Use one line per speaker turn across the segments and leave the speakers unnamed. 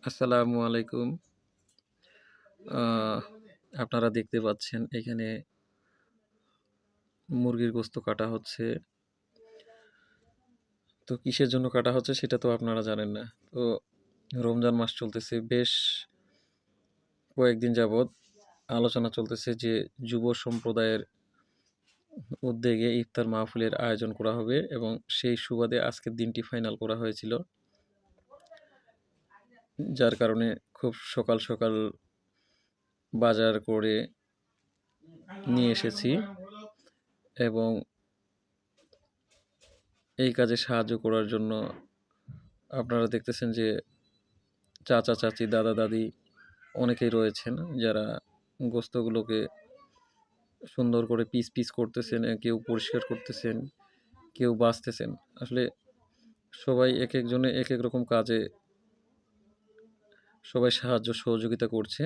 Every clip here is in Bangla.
আসসালামু আলাইকুম। আ আপনারা দেখতে পাচ্ছেন এখানে মুরগির গোস্ত কাটা হচ্ছে। তো কিসের জন্য কাটা হচ্ছে সেটা তো আপনারা জানেন না। তো রমজান মাস চলতেছে। বেশ কয়েকদিন যাবৎ আলোচনা চলতেছে যে যুব সম্প্রদায়ের উদ্যোগে ইফতার মাহফিলের আয়োজন করা হবে এবং সেই সুবাদে আজকের দিনটি ফাইনাল করা হয়েছিল। যার কারণে খুব সকাল বাজার করে নিয়ে এসেছি এবং এই কাজে সাহায্য করার জন্য আপনারা দেখতেছেন যে চাচা-চাচী, দাদা-দাদি অনেকেই রয়েছেন যারা গোস্তগুলোকে সুন্দর করে পিস করতেছেন, কেউ পরিষ্কার করতেছেন, কেউ বাছতেছেন। আসলে সবাই একেকজনে একেক রকম কাজে সবাই সাহায্য সহযোগিতা করছে।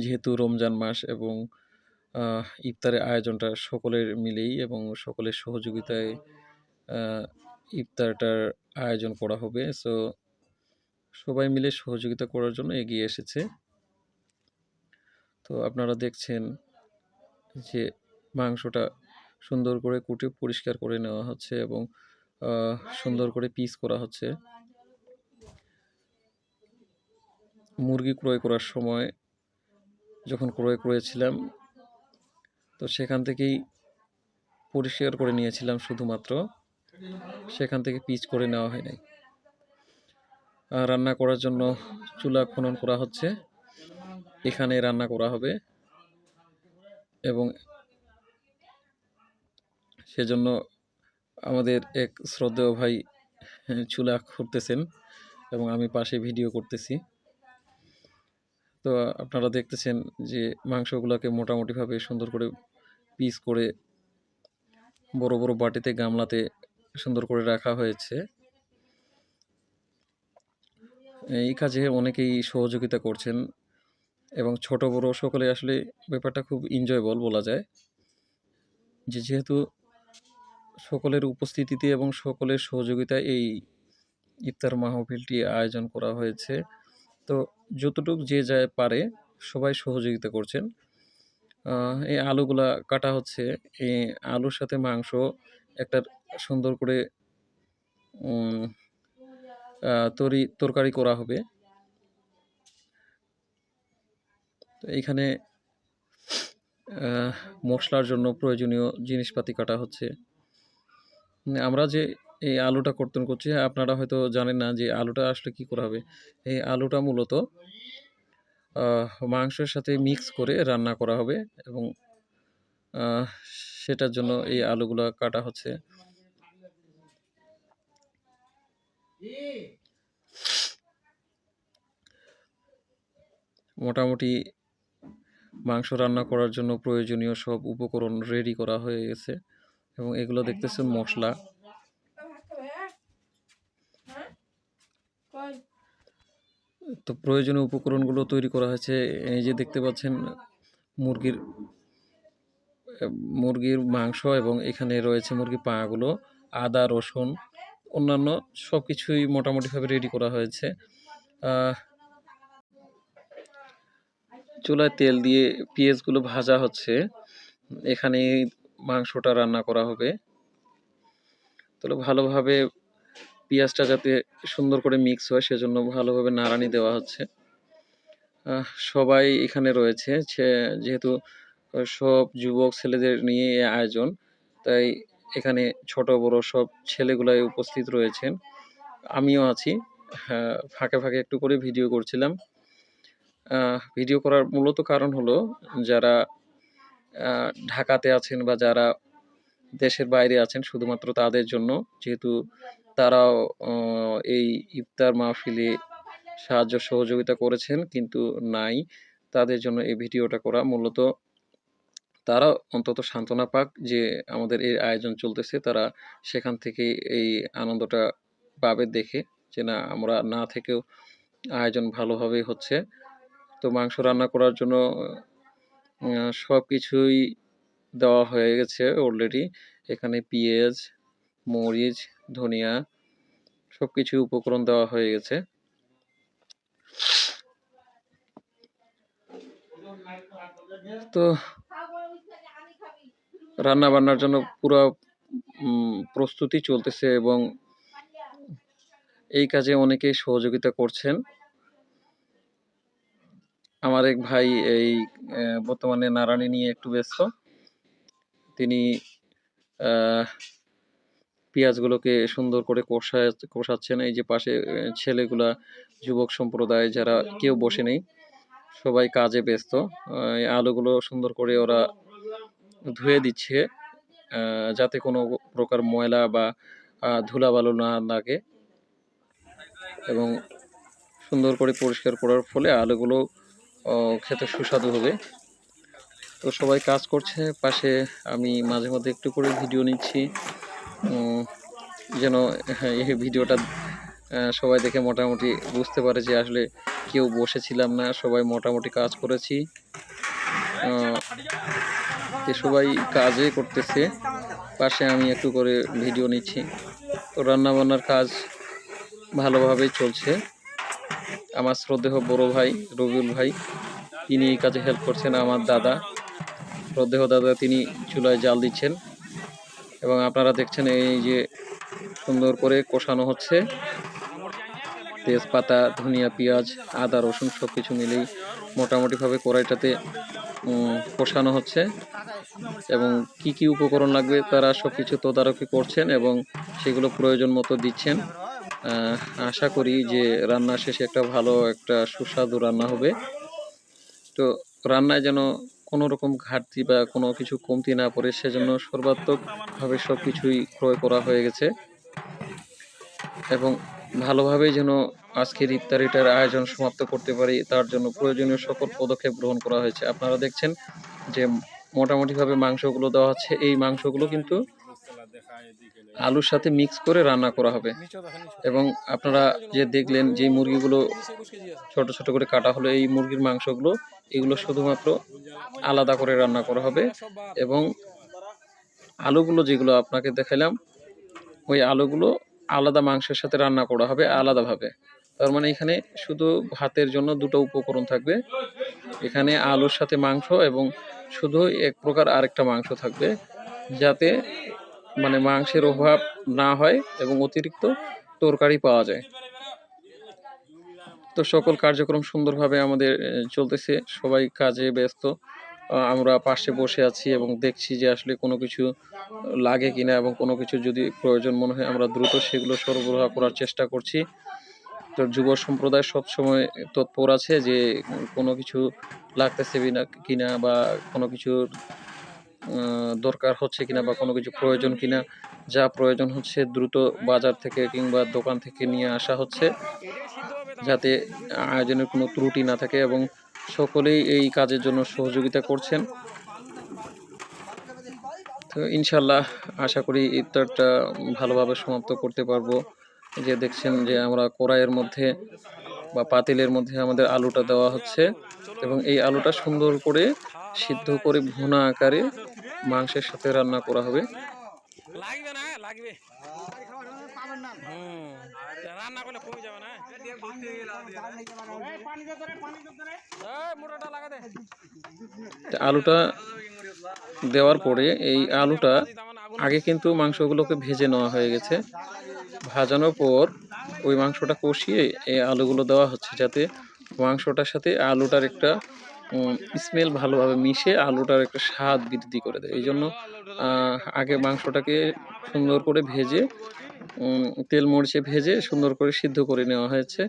যেহেতু রমজান মাস এবং ইফতারের আয়োজনটা সকলের মিলেই এবং সকলের সহযোগিতায় আ ইফতারটার আয়োজন করা হবে। সো সবাই মিলে সহযোগিতা করার জন্য এগিয়ে এসেছে। তো আপনারা দেখছেন যে মাংসটা সুন্দর করে কুটে পরিষ্কার করে নেওয়া হচ্ছে এবং সুন্দর করে পিস করা হচ্ছে। মুরগি ক্রয় করার সময় যখন ক্রয় করেছিলাম তো সেখান থেকেই পরিষ্কার করে নিয়েছিলাম শুধুমাত্র। সেখান থেকে পিস করে নেওয়া হয় নাই। রান্না করার জন্য চুলা খনন করা হচ্ছে। এখানে রান্না করা হবে এবং সেজন্য আমাদের এক শ্রদ্ধেয় ভাই চুলা খুঁড়তেছেন এবং আমি পাশে ভিডিও করতেছি। তো আপনারা দেখতেছেন যে মাংসগুলোকে মোটামুটিভাবে সুন্দর করে পিস করে বড় বাটিতে গামলাতে সুন্দর করে রাখা হয়েছে। এই কাজে অনেকেই সহযোগিতা করছেন এবং ছোট বড় সকলে আসলে ব্যাপারটা খুব এনজয়েবল বলা যায়। যেহেতু সকলের উপস্থিতিতে এবং সকলের সহযোগিতায় এই ইফতার মাহফিলটি আয়োজন করা হয়েছে। তো যতটুক যে যায় পারে সবাই সহযোগিতা করছেন। এই আলুগুলা কাটা হচ্ছে। এই আলুর সাথে মাংস একটা সুন্দর করে উম তরকারি করা হবে। তো এইখানে মশলার জন্য প্রয়োজনীয় জিনিসপাতি কাটা হচ্ছে। আমরা যে এই আলুটা কর্তন করছি আপনারা হয়তো জানেন না যে আলুটা আসলে কি করা হবে। এই আলুটা মূলত মাংসের সাথে মিক্স করে রান্না করা হবে এবং আহ, সেটার জন্য এই আলুগুলা কাটা হচ্ছে। মোটামুটি মাংস রান্না করার জন্য প্রয়োজনীয় সব উপকরণ রেডি করা হয়ে গেছে এবং এগুলো দেখতেছেন মশলা। তো প্রয়োজনীয় উপকরণগুলো তৈরি করা হয়েছে। এই যে দেখতে পাচ্ছেন মুরগির মুরগির মাংস এবং এখানে রয়েছে মুরগির পাগুলো, আদা রসুন অন্যান্য সব কিছুই মোটামুটিভাবে রেডি করা হয়েছে। চুলায় তেল দিয়ে পেঁয়াজগুলো ভাজা হচ্ছে। এখানে মাংসটা রান্না করা হবে। তাহলে ভালোভাবে পেঁয়াজটা যাতে সুন্দর করে মিক্স হয় সেজন্য ভালোভাবে নাড়ানি দেওয়া হচ্ছে। সবাই এখানে রয়েছে যেহেতু সব যুবক ছেলেদের নিয়ে আয়োজন, তাই এখানে ছোট বড় সব ছেলেগুলাই উপস্থিত রয়েছেন। আমিও আছি। ফাঁকে একটু করে ভিডিও করছিলাম। ভিডিও করার মূলত কারণ হলো যারা ঢাকাতে আছেন বা যারা দেশের বাইরে আছেন শুধুমাত্র তাদের জন্য, যেহেতু তারাও এই ইফতার মাহফিলে সাহায্য সহযোগিতা করেছেন কিন্তু নাই, তাদের জন্য এই ভিডিওটা করা। মূলত তারা অন্তত সান্ত্বনা পাক যে আমাদের এই আয়োজন চলতেছে, তারা সেখান থেকে এই আনন্দটা পাবে দেখে যে না আমরা না থেকেও আয়োজন ভালোভাবেই হচ্ছে। তো মাংস রান্না করার জন্য সব কিছুই দেওয়া হয়ে গেছে অলরেডি। এখানে পেঁয়াজ, মরিচ, ধনিয়া সব কিছু উপকরণ দেওয়া হয়ে গেছে। তো রান্না বান্নার জন্য পুরো প্রস্তুতি চলতেছে এবং এই কাজে অনেকেই সহযোগিতা করছেন। আমার এক ভাই এই বর্তমানে নাড়ানি নিয়ে একটু ব্যস্ত। তিনি পেঁয়াজগুলোকে সুন্দর করে কষাচ্ছেন। এই যে পাশে ছেলেগুলা, যুবক সম্প্রদায় যারা কেউ বসে নেই, সবাই কাজে ব্যস্ত। এই আলুগুলো সুন্দর করে ওরা ধুয়ে দিচ্ছে, যাতে কোনো প্রকার ময়লা বা ধুলাবালু না লাগে, এবং সুন্দর করে পরিষ্কার করার ফলে আলুগুলো খেতে সুস্বাদু হবে। তো সবাই কাজ করছে, পাশে আমি মাঝে মধ্যে একটু করে ভিডিও নিচ্ছি, যেন এই ভিডিওটা সবাই দেখে মোটামুটি বুঝতে পারে যে আসলে কেউ বসেছিলাম না, সবাই মোটামুটি কাজ করেছি। সবাই কাজে করতেছে, পাশে আমি একটু করে ভিডিও নিচ্ছি। তো রান্নাবান্নার কাজ ভালোভাবেই চলছে। আমার শ্রদ্ধেয় বড় ভাই রবিউল ভাই, তিনি এই কাজে হেল্প করছেন। আমার দাদা, শ্রদ্ধেয় দাদা, তিনি চুলায় জাল দিচ্ছেন এবং আপনারা দেখছেন এই যে সুন্দর করে কষানো হচ্ছে। তেজপাতা, ধনিয়া, পেঁয়াজ, আদা, রসুন সব কিছু মিলেই মোটামুটিভাবে কড়াইটাতে কষানো হচ্ছে, এবং কি কি উপকরণ লাগবে তারা সব কিছু তদারকি করছেন এবং সেগুলো প্রয়োজন মতো দিচ্ছেন। আশা করি যে রান্না শেষে একটা সুস্বাদু রান্না হবে। তো রান্নায় যেন কোনো রকম ঘাটতি বা কোনো কিছু কমতি না পড়ে, সেজন্য সর্বাত্মকভাবে সব কিছুই ক্রয় করা হয়ে গেছে, এবং ভালোভাবেই যেন আজকের ইফতারিটার আয়োজন সমাপ্ত করতে পারি, তার জন্য প্রয়োজনীয় সকল পদক্ষেপ গ্রহণ করা হয়েছে। আপনারা দেখছেন যে মোটামুটিভাবে মাংসগুলো দেওয়া হচ্ছে। এই মাংসগুলো কিন্তু আলুর সাথে মিক্স করে রান্না করা হবে, এবং আপনারা যে দেখলেন যে মুরগিগুলো ছোট ছোট করে কাটা হলো, এই মুরগির মাংসগুলো এগুলো শুধুমাত্র আলাদা করে রান্না করা হবে, এবং আলুগুলো যেগুলো আপনাকে দেখাইলাম, ওই আলুগুলো আলাদা মাংসের সাথে রান্না করা হবে আলাদাভাবে। তার মানে এখানে শুধু ভাতের জন্য দুটো উপকরণ থাকবে, এখানে আলুর সাথে মাংস এবং শুধু এক প্রকার আরেকটা মাংস থাকবে, যাতে মানে মাংসের অভাব না হয় এবং অতিরিক্ত তরকারি পাওয়া যায়। তো সকল কার্যক্রম সুন্দরভাবে আমাদের চলতেছে, সবাই কাজে ব্যস্ত। আমরা পাশে বসে আছি এবং দেখছি যে আসলে কোনো কিছু লাগে কিনা, এবং কোনো কিছু যদি প্রয়োজন মনে হয় আমরা দ্রুত সেগুলো সরবরাহ করার চেষ্টা করছি। তো যুব সম্প্রদায় সবসময় তৎপর আছে যে কোনো কিছু লাগতেছে কিনা, বা কোনো কিছুর দরকার হচ্ছে কিনা, বা কোনো কিছু প্রয়োজন কিনা। যা প্রয়োজন হচ্ছে দ্রুত বাজার থেকে কিংবা দোকান থেকে নিয়ে আসা হচ্ছে, যাতে আয়োজনের কোনো ত্রুটি না থাকে, এবং সকলেই এই কাজের জন্য সহযোগিতা করছেন। তো ইনশাল্লাহ আশা করি ইফতারটা ভালোভাবে সমাপ্ত করতে পারবো। যে দেখছেন যে আমরা কড়াইয়ের মধ্যে বা পাতিলের মধ্যে আমাদের আলুটা দেওয়া হচ্ছে, এবং এই আলুটা সুন্দর করে সিদ্ধ করে ভুনা আকারে মাংসের সাথে রান্না করা হবে। আলুটা দেওয়ার পরে এই আলুটা আগে কিন্তু মাংসগুলোকে ভেজে নেওয়া হয়ে গেছে, ভাজানোর পর ওই মাংসটা কষিয়ে এই আলুগুলো দেওয়া হচ্ছে, যাতে মাংসটার সাথে আলুটার একটা স্মেল ভালোভাবে মিশে আলুটার একটা স্বাদ বৃদ্ধি করে দেয়। এই জন্য আগে মাংসটাকে সুন্দর করে ভেজে তেল মরিচে ভেজে সুন্দর করে সিদ্ধ করে নেওয়া হয়েছে।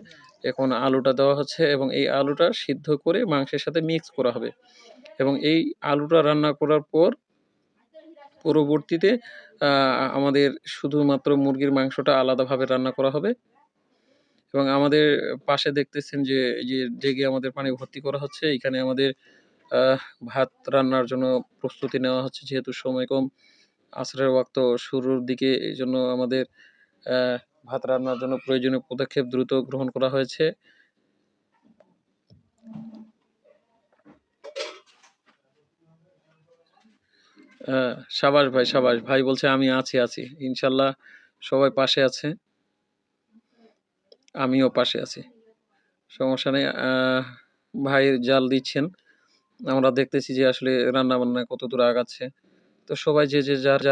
এখন আলুটা দেওয়া হচ্ছে, এবং এই আলুটা সিদ্ধ করে মাংসের সাথে মিক্স করা হবে, এবং এই আলুটা রান্না করার পর পরবর্তীতে আমাদের শুধুমাত্র মুরগির মাংসটা আলাদাভাবে রান্না করা হবে, এবং আমাদের পাশে দেখতেছেন যে এই যে ডেগে আমাদের পানি ভর্তি করা হচ্ছে। এখানে আমাদের ভাত রান্নার জন্য প্রস্তুতি নেওয়া হচ্ছে, যেহেতু সময় কম, আসরের ওয়াক্ত শুরুর দিকে, এই জন্য আমাদের ভাত রান্নার জন্য প্রয়োজনীয় পদক্ষেপ দ্রুত গ্রহণ করা হয়েছে। সাবাস ভাই, সাবাস ভাই বলছে আমি আছি। ইনশাল্লাহ সবাই পাশে আছে, আমিও পাশে আছি, সমস্যা নেই। ভাই জাল দিচ্ছেন, আমরা দেখতেছি যে আসলে রান্না-বান্না কতদূর আগাচ্ছে। তো সবাই যে যার